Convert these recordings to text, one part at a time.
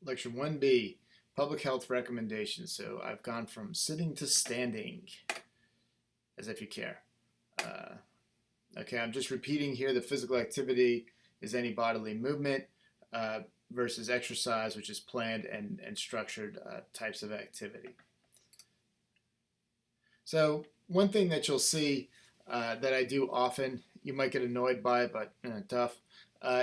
Lecture 1B, Public Health Recommendations. So I've gone from sitting to standing, as if you care. Okay, I'm just repeating here the physical activity is any bodily movement versus exercise, which is planned and structured types of activity. So one thing that you'll see that I do often, you might get annoyed by it, but tough,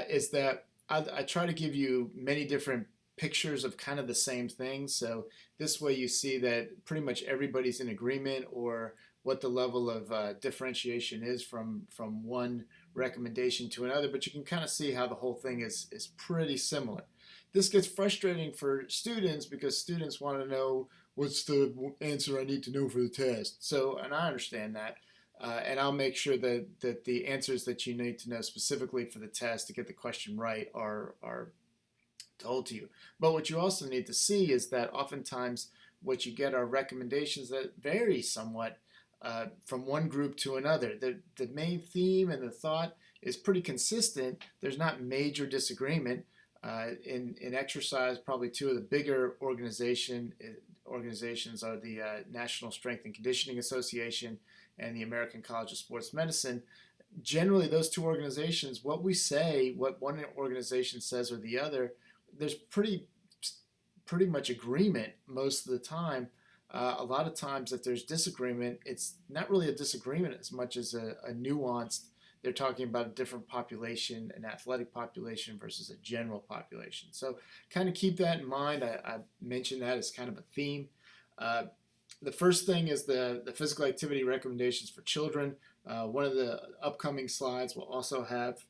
is that I try to give you many different pictures of kind of the same thing. So this way you see that pretty much everybody's in agreement or what the level of differentiation is from one recommendation to another, but you can kind of see how the whole thing is pretty similar. This gets frustrating for students because students want to know what's the answer I need to know for the test. So, and I understand that. And I'll make sure that the answers that you need to know specifically for the test to get the question right are told to you. But what you also need to see is that oftentimes what you get are recommendations that vary somewhat from one group to another. The main theme and the thought is pretty consistent. There's not major disagreement. In exercise, probably two of the bigger organizations are the National Strength and Conditioning Association and the American College of Sports Medicine. Generally, those two organizations, what we say, what one organization says or the other, there's pretty much agreement most of the time. A lot of times, if there's disagreement, it's not really a disagreement as much as a nuanced. They're talking about a different population, an athletic population versus a general population. So kind of keep that in mind. I mentioned that as kind of a theme. The first thing is the physical activity recommendations for children. One of the upcoming slides will also have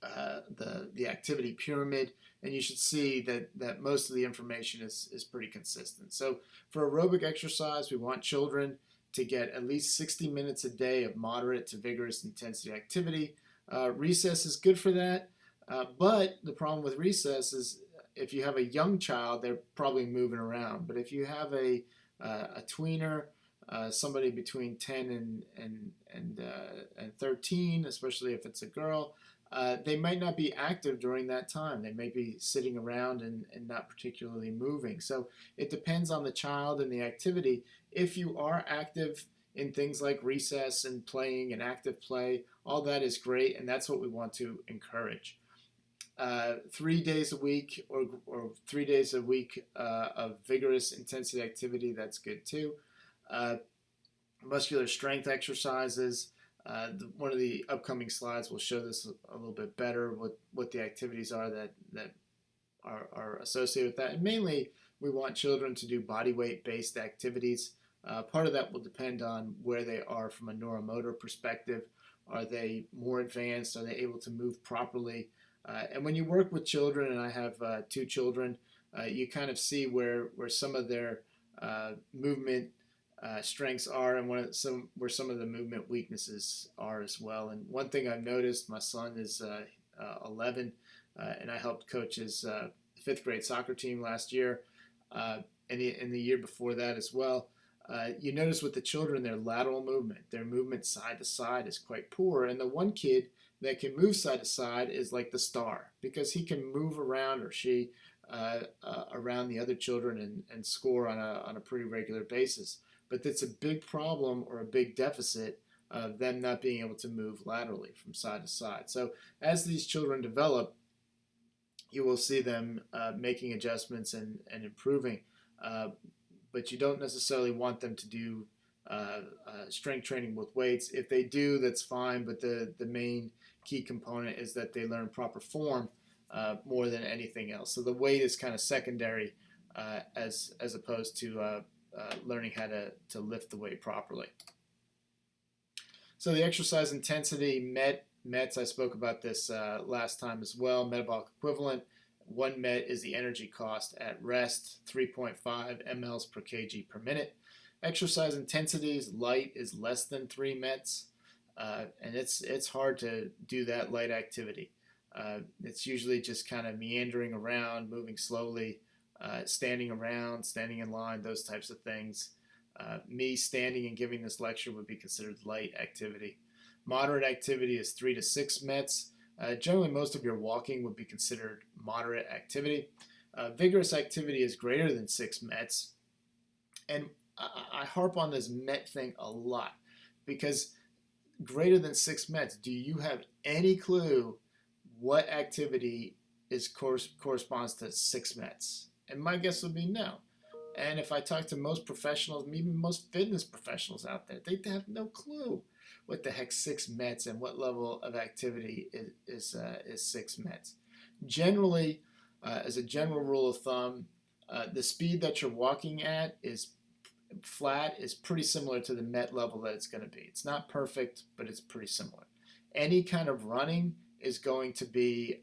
the activity pyramid, and you should see that most of the information is pretty consistent. So for aerobic exercise, we want children to get at least 60 minutes a day of moderate to vigorous intensity activity. Recess is good for that, but the problem with recess is if you have a young child, they're probably moving around. But if you have a tweener, somebody between 10 and 13, especially if it's a girl, they might not be active during that time. They may be sitting around and not particularly moving. So it depends on the child and the activity. If you are active in things like recess and playing and active play, all that is great, and that's what we want to encourage. 3 days a week or 3 days a week of vigorous intensity activity, that's good too. Muscular strength exercises. One of the upcoming slides will show this a little bit better, what the activities are that are associated with that. And mainly, we want children to do body weight based activities. Part of that will depend on where they are from a neuromotor perspective. Are they more advanced? Are they able to move properly? And when you work with children, and I have 2 children, you kind of see where some of their movement strengths are and where some of the movement weaknesses are as well. And one thing I've noticed, my son is 11, and I helped coach his 5th grade soccer team last year, and the year before that as well. You notice with the children, their lateral movement, their movement side to side is quite poor. And the one kid that can move side to side is like the star because he can move around, or she, around the other children and score on a pretty regular basis. But that's a big problem or a big deficit of them not being able to move laterally from side to side. So as these children develop, you will see them making adjustments and improving. But you don't necessarily want them to do strength training with weights. If they do, that's fine, but the main key component is that they learn proper form more than anything else. So the weight is kind of secondary as opposed to learning how to lift the weight properly. So the exercise intensity, METs, I spoke about this last time as well, metabolic equivalent. 1 MET is the energy cost at rest, 3.5 mLs per kg per minute. Exercise intensities, light is less than 3 METs, and it's hard to do that light activity. It's usually just kind of meandering around, moving slowly, standing around, standing in line, those types of things. Me standing and giving this lecture would be considered light activity. Moderate activity is 3 to 6 METs. Generally, most of your walking would be considered moderate activity. Vigorous activity is greater than 6 METs. And I harp on this MET thing a lot because greater than 6 METs, do you have any clue what activity corresponds to 6 METs? And my guess would be no. And if I talk to most professionals, even most fitness professionals out there, they have no clue what the heck 6 METs and what level of activity is 6 METs. Generally, as a general rule of thumb, the speed that you're walking at is flat is pretty similar to the MET level that it's going to be. It's not perfect, but it's pretty similar. Any kind of running is going to be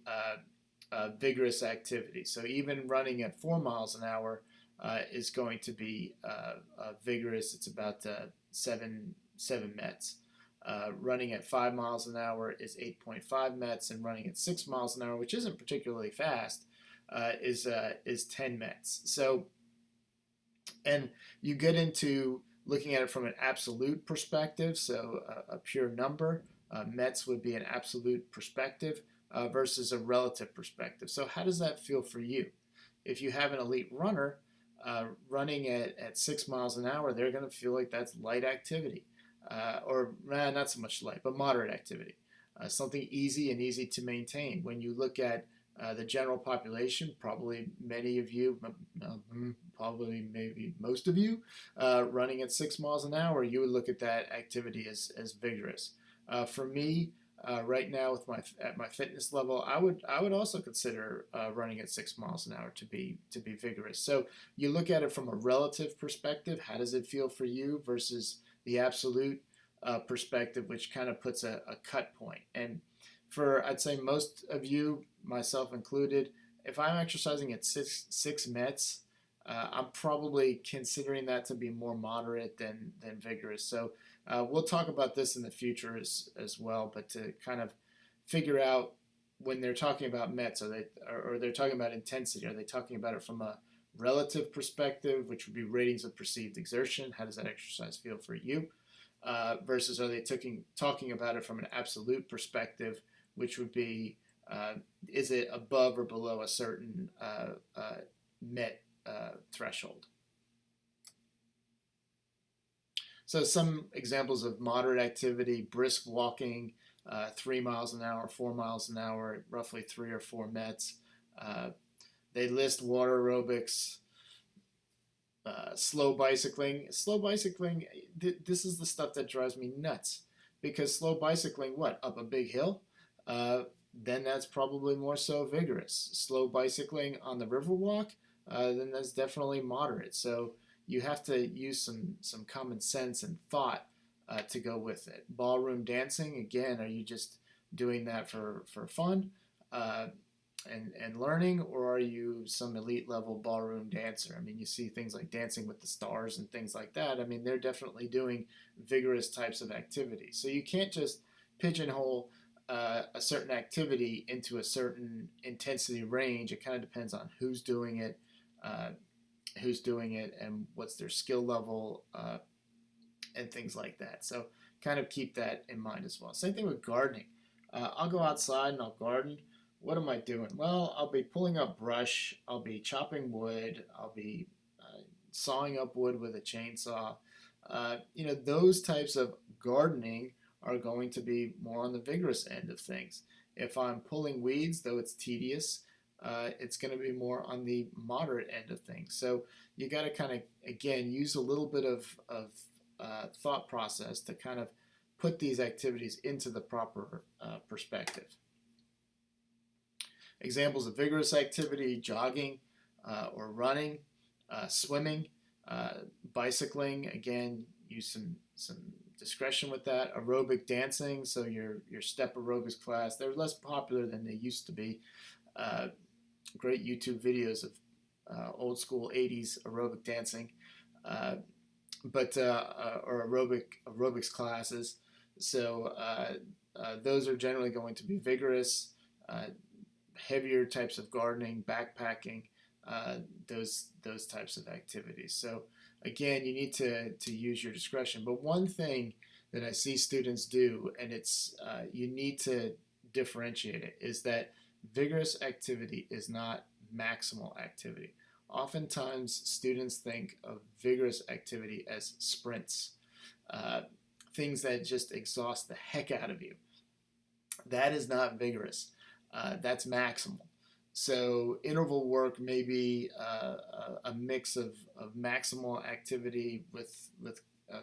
vigorous activity. So even running at 4 miles an hour is going to be vigorous. It's about 7 METs. Running at 5 miles an hour is 8.5 METs, and running at 6 miles an hour, which isn't particularly fast, is 10 METs. So, and you get into looking at it from an absolute perspective, so a pure number. METs would be an absolute perspective versus a relative perspective. So how does that feel for you? If you have an elite runner running at 6 miles an hour, they're going to feel like that's light activity. Or not so much light, but moderate activity. Something easy and easy to maintain. When you look at the general population, probably many of you, probably maybe most of you, running at 6 miles an hour, you would look at that activity as vigorous. For me, right now at my fitness level, I would also consider running at 6 miles an hour to be vigorous. So you look at it from a relative perspective. How does it feel for you versus the absolute perspective, which kind of puts a cut point. And for, I'd say, most of you, myself included, if I'm exercising at 6 METs, I'm probably considering that to be more moderate than vigorous. So we'll talk about this in the future as well, but to kind of figure out when they're talking about METs, or they're talking about intensity, are they talking about it from a relative perspective, which would be ratings of perceived exertion? How does that exercise feel for you? Versus are they talking about it from an absolute perspective, which would be is it above or below a certain MET threshold? So some examples of moderate activity: brisk walking, 3 miles an hour, 4 miles an hour, roughly 3 or 4 METs. They list water aerobics, slow bicycling. Slow bicycling, this is the stuff that drives me nuts. Because slow bicycling, up a big hill? Then that's probably more so vigorous. Slow bicycling on the Riverwalk, then that's definitely moderate. So you have to use some common sense and thought to go with it. Ballroom dancing, again, are you just doing that for fun? And learning, or are you some elite level ballroom dancer? I mean, you see things like Dancing with the Stars and things like that. I mean, they're definitely doing vigorous types of activities. So you can't just pigeonhole a certain activity into a certain intensity range. It kind of depends on who's doing it, and what's their skill level, and things like that. So kind of keep that in mind as well. Same thing with gardening. I'll go outside and I'll garden. What am I doing? Well, I'll be pulling up brush, I'll be chopping wood, I'll be sawing up wood with a chainsaw. Those types of gardening are going to be more on the vigorous end of things. If I'm pulling weeds, though it's tedious, it's going to be more on the moderate end of things. So you got to kind of, again, use a little bit of thought process to kind of put these activities into the proper perspective. Examples of vigorous activity: jogging or running, swimming, bicycling. Again, use some discretion with that. Aerobic dancing, so your step aerobics class. They're less popular than they used to be. Great YouTube videos of old school 80s aerobic dancing, or aerobics classes. So those are generally going to be vigorous. Heavier types of gardening, backpacking, those types of activities. So again, you need to use your discretion. But one thing that I see students do, and it's you need to differentiate it, is that vigorous activity is not maximal activity. Oftentimes, students think of vigorous activity as sprints, uh, things that just exhaust the heck out of you. That is not vigorous. That's maximal. So interval work may be a mix of maximal activity with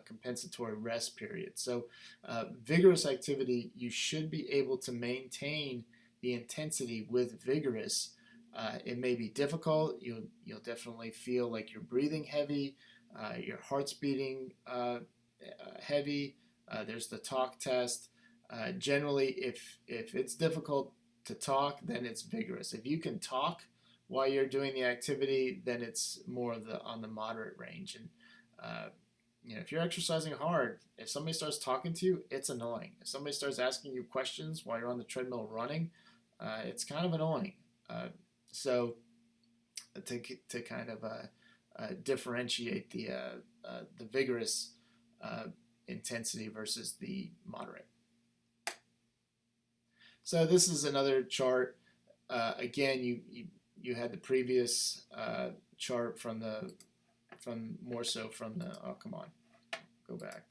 compensatory rest period. So vigorous activity, you should be able to maintain the intensity with vigorous. It may be difficult. You'll definitely feel like you're breathing heavy, your heart's beating heavy. There's the talk test. Generally, if it's difficult to talk, then it's vigorous. If you can talk while you're doing the activity, then it's more of the on the moderate range. And if you're exercising hard, if somebody starts talking to you, it's annoying. If somebody starts asking you questions while you're on the treadmill running, it's kind of annoying. So to kind of differentiate the vigorous intensity versus the moderate. So this is another chart. Again, you had the previous chart from more so from the, oh, come on, go back.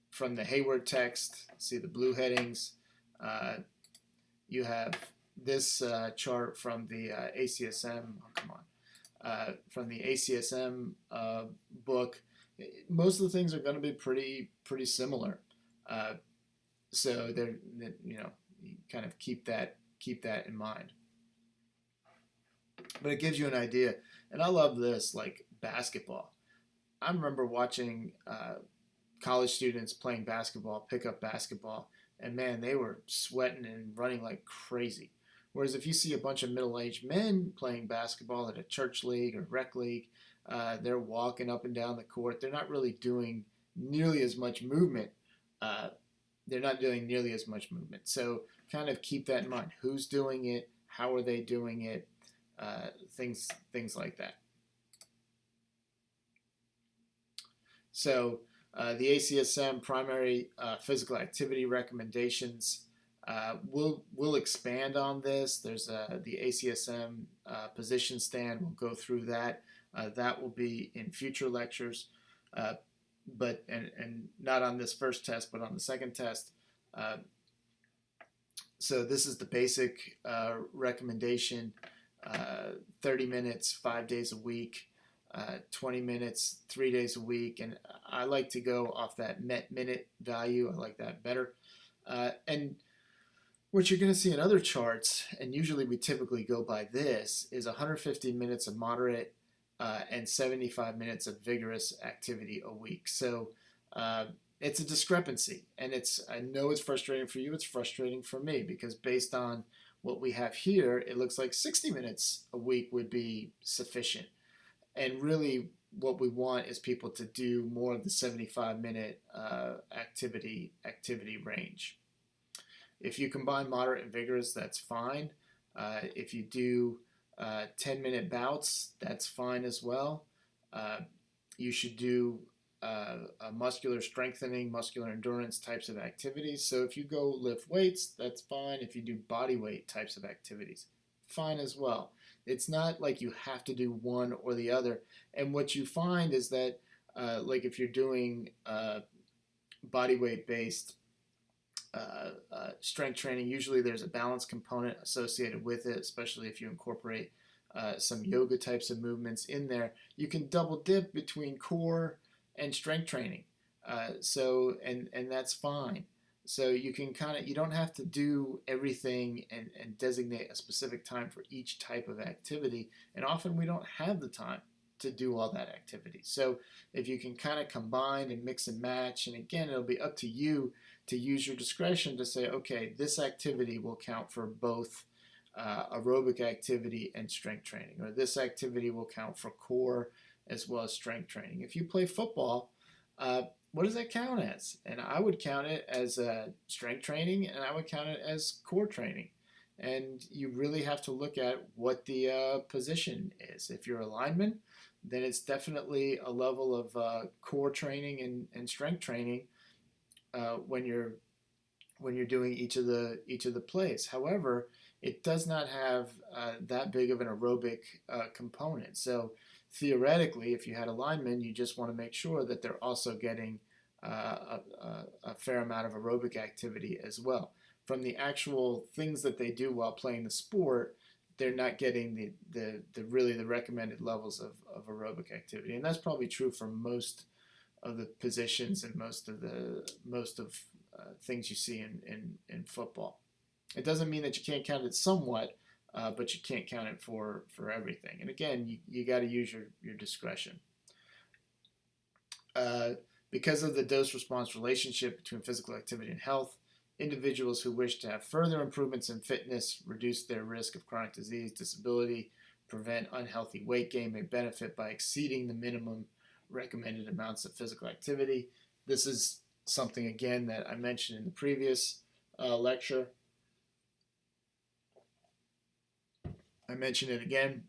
From the Hayward text, see the blue headings. You have this chart from the ACSM, oh, come on, from the ACSM book. Most of the things are going to be pretty similar. So they're, you kind of keep that in mind. But it gives you an idea. And I love this, like basketball. I remember watching college students playing basketball, pickup basketball, and man, they were sweating and running like crazy. Whereas if you see a bunch of middle-aged men playing basketball at a church league or rec league, they're walking up and down the court. They're not really doing nearly as much movement. So kind of keep that in mind. Who's doing it? How are they doing it? Things like that. So the ACSM primary physical activity recommendations. We'll expand on this. There's the ACSM position stand. We'll go through that. That will be in future lectures. But not on this first test, but on the second test. So this is the basic recommendation: 30 minutes, 5 days a week, 20 minutes, 3 days a week, and I like to go off that MET minute value. I like that better. And what you're going to see in other charts, and usually we typically go by this, is 150 minutes of moderate and 75 minutes of vigorous activity a week. So it's a discrepancy, and I know it's frustrating for you. It's frustrating for me because based on what we have here, it looks like 60 minutes a week would be sufficient. And really, what we want is people to do more of the 75-minute activity range. If you combine moderate and vigorous, that's fine. If you do 10-minute bouts, that's fine as well. You should do muscular strengthening, muscular endurance types of activities. So if you go lift weights, that's fine. If you do body weight types of activities, fine as well. It's not like you have to do one or the other. And what you find is that, like if you're doing body weight based strength training, usually there's a balance component associated with it, especially if you incorporate some yoga types of movements in there. You can double dip between core and strength training. So that's fine. So you can you don't have to do everything and designate a specific time for each type of activity. And often we don't have the time to do all that activity. So if you can kind of combine and mix and match, and again, it'll be up to you to use your discretion to say, okay, this activity will count for both aerobic activity and strength training, or this activity will count for core as well as strength training. If you play football, what does that count as? And I would count it as strength training, and I would count it as core training. And you really have to look at what the position is. If you're a lineman, then it's definitely a level of core training and strength training when you're when you're doing each of the plays. However, it does not have that big of an aerobic component. So theoretically, if you had a lineman, you just want to make sure that they're also getting a fair amount of aerobic activity as well. From the actual things that they do while playing the sport, they're not getting the really the recommended levels of aerobic activity, and that's probably true for most of the positions and most of things you see in football. It doesn't mean that you can't count it somewhat, but you can't count it for everything. And again, you got to use your discretion. Because of the dose response relationship between physical activity and health, individuals who wish to have further improvements in fitness, reduce their risk of chronic disease, disability, prevent unhealthy weight gain, may benefit by exceeding the minimum recommended amounts of physical activity. This is something, again, that I mentioned in the previous lecture. I mentioned it again.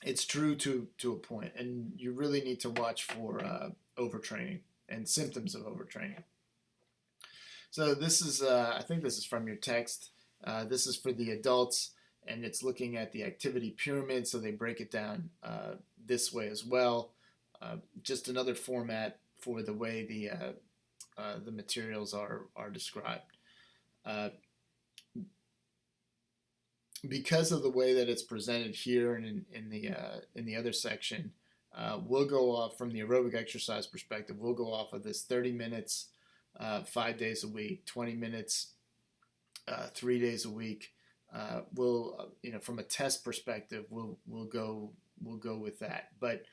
It's true to a point, and you really need to watch for overtraining and symptoms of overtraining. So this is, I think this is from your text. This is for the adults, and it's looking at the activity pyramid, so they break it down this way as well. Just another format for the way the materials are described. Because of the way that it's presented here and in the other section, we'll go off from the aerobic exercise perspective. We'll go off of this 30 minutes, 5 days a week, 20 minutes, 3 days a week. We'll, from a test perspective, we'll go with that. But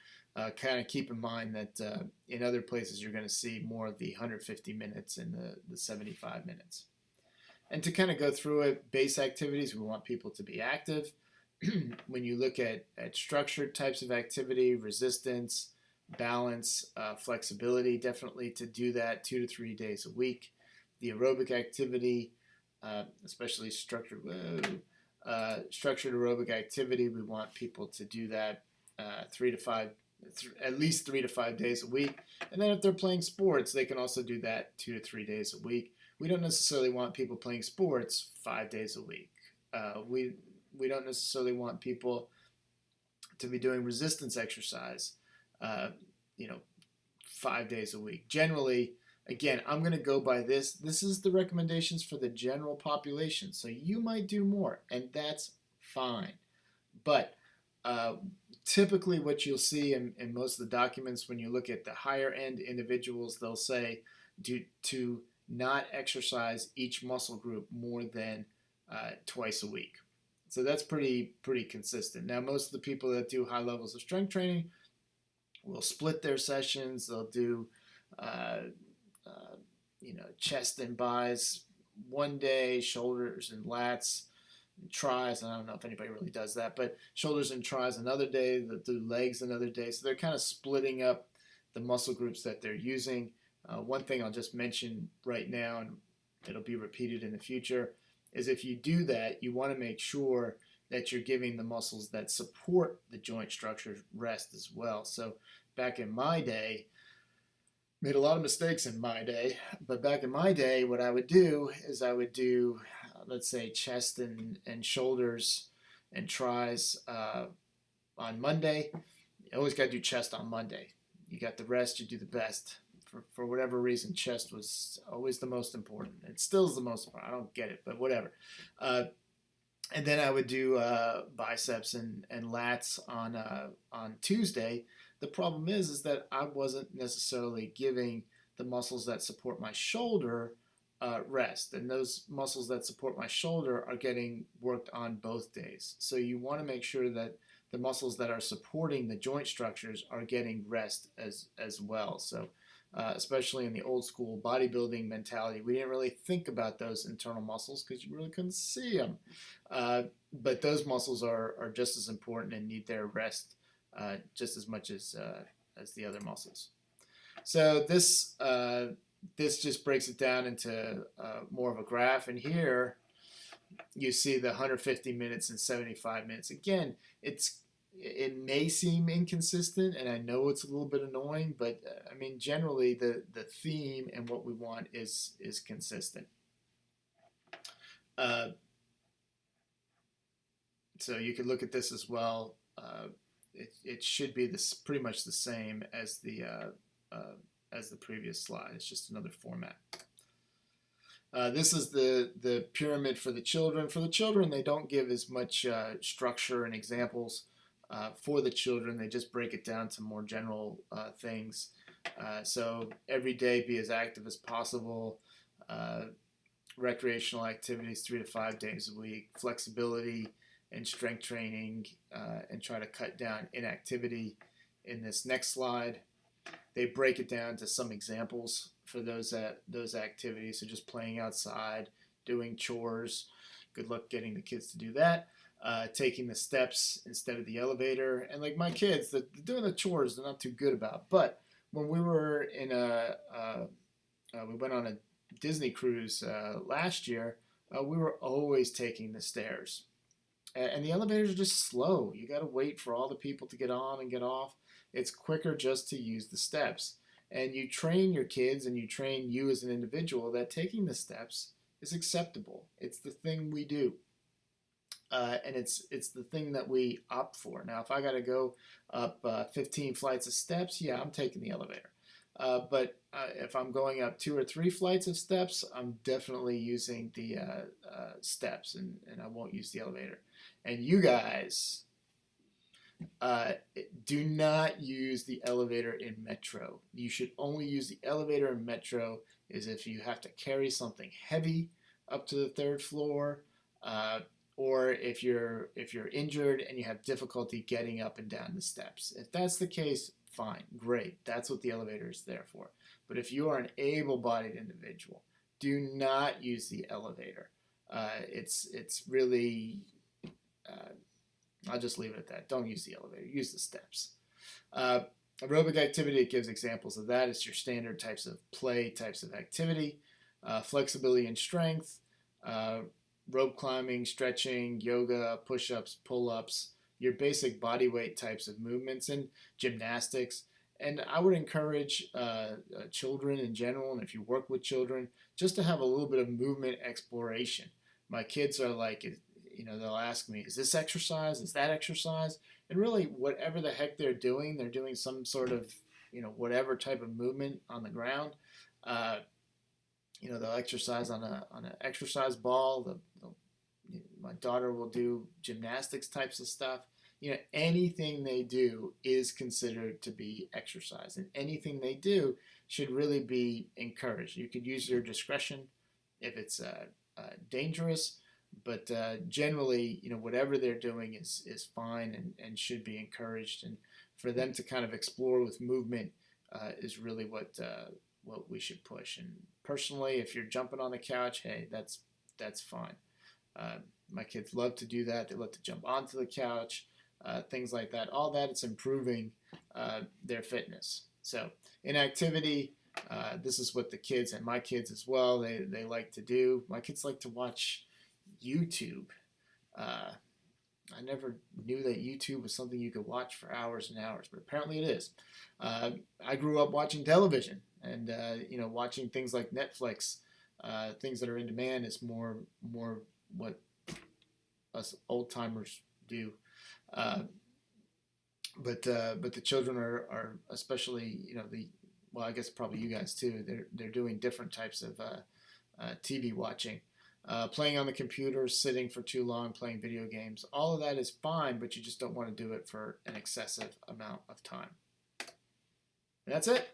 kind of keep in mind that in other places you're going to see more of the 150 minutes and the 75 minutes. And to kind of go through it, base activities, we want people to be active. When you look at structured types of activity, resistance, balance, flexibility, definitely to do that 2 to 3 days a week. The aerobic activity, especially structured aerobic activity, we want people to do that at least 3 to 5 days a week. And then if they're playing sports, they can also do that 2 to 3 days a week. We don't necessarily want people playing sports 5 days a week. We don't necessarily want people to be doing resistance exercise, 5 days a week. Generally, again, I'm going to go by this. This is the recommendations for the general population. So you might do more, and that's fine. But typically what you'll see in most of the documents when you look at the higher end individuals, they'll say to not exercise each muscle group more than twice a week. So that's pretty consistent. Now, most of the people that do high levels of strength training will split their sessions. They'll do chest and bis one day, shoulders and lats, and tries. I don't know if anybody really does that, but shoulders and tries another day. They'll do legs another day. So they're kind of splitting up the muscle groups that they're using. One thing I'll just mention right now, and it'll be repeated in the future, is if you do that, you want to make sure that you're giving the muscles that support the joint structure rest as well. So back in my day, made a lot of mistakes in my day, but back in my day, what I would do is I would do, let's say, chest and shoulders and tries on Monday. You always got to do chest on Monday. You got the rest, you do the best. For whatever reason, chest was always the most important. It still is the most important. I don't get it, but whatever. And then I would do biceps and lats on Tuesday. The problem is that I wasn't necessarily giving the muscles that support my shoulder rest. And those muscles that support my shoulder are getting worked on both days. So you want to make sure that the muscles that are supporting the joint structures are getting rest as well. So especially in the old school bodybuilding mentality, we didn't really think about those internal muscles because you really couldn't see them. But those muscles are just as important and need their rest just as much as the other muscles. So this just breaks it down into more of a graph. And here you see the 150 minutes and 75 minutes. Again, it may seem inconsistent, and I know it's a little bit annoying, but I mean, generally the theme and what we want is consistent. So you could look at this as well. It should be this pretty much the same as the previous slide. It's just another format. This is the pyramid for the children. For the children, they don't give as much structure and examples. For the children, they just break it down to more general things. So every day, be as active as possible. Recreational activities 3 to 5 days a week. Flexibility and strength training, and try to cut down inactivity. In this next slide, they break it down to some examples for those activities. So just playing outside, doing chores. Good luck getting the kids to do that. Taking the steps instead of the elevator. And like my kids, doing the chores they're not too good about. But when we were we went on a Disney cruise last year, we were always taking the stairs. And the elevators are just slow. You got to wait for all the people to get on and get off. It's quicker just to use the steps. And you train your kids and you train you as an individual that taking the steps is acceptable. It's the thing we do. And it's the thing that we opt for. Now, if I got to go up 15 flights of steps, yeah, I'm taking the elevator. But if I'm going up 2 or 3 flights of steps, I'm definitely using the steps, and I won't use the elevator. And you guys, do not use the elevator in Metro. You should only use the elevator in Metro is if you have to carry something heavy up to the 3rd floor, or if you're injured and you have difficulty getting up and down the steps. If that's the case, fine, great. That's what the elevator is there for. But if you are an able-bodied individual, do not use the elevator. It's really, I'll just leave it at that. Don't use the elevator. Use the steps. Aerobic activity, it gives examples of that. It's your standard types of play, types of activity. Flexibility and strength, rope climbing, stretching, yoga, push-ups, pull-ups, your basic body weight types of movements, and gymnastics. And I would encourage children in general, and if you work with children, just to have a little bit of movement exploration. My kids are like, they'll ask me, is this exercise? Is that exercise? And really, whatever the heck they're doing some sort of, whatever type of movement on the ground. They'll exercise on an exercise ball. My daughter will do gymnastics types of stuff. Anything they do is considered to be exercise, and anything they do should really be encouraged. You could use your discretion if it's dangerous, but generally, whatever they're doing is fine and should be encouraged. And for them to kind of explore with movement is really what we should push. And personally, if you're jumping on the couch, hey, that's fine. My kids love to do that. They love to jump onto the couch, things like that. All that, it's improving their fitness. So in activity, this is what the kids, and my kids as well, they like to do. My kids like to watch YouTube. I never knew that YouTube was something you could watch for hours and hours, but apparently it is. I grew up watching television, and watching things like Netflix, things that are in demand is more what us old timers do. But the children are especially I guess probably you guys too. They're doing different types of TV watching. Playing on the computer, sitting for too long, playing video games. All of that is fine, but you just don't want to do it for an excessive amount of time. And that's it.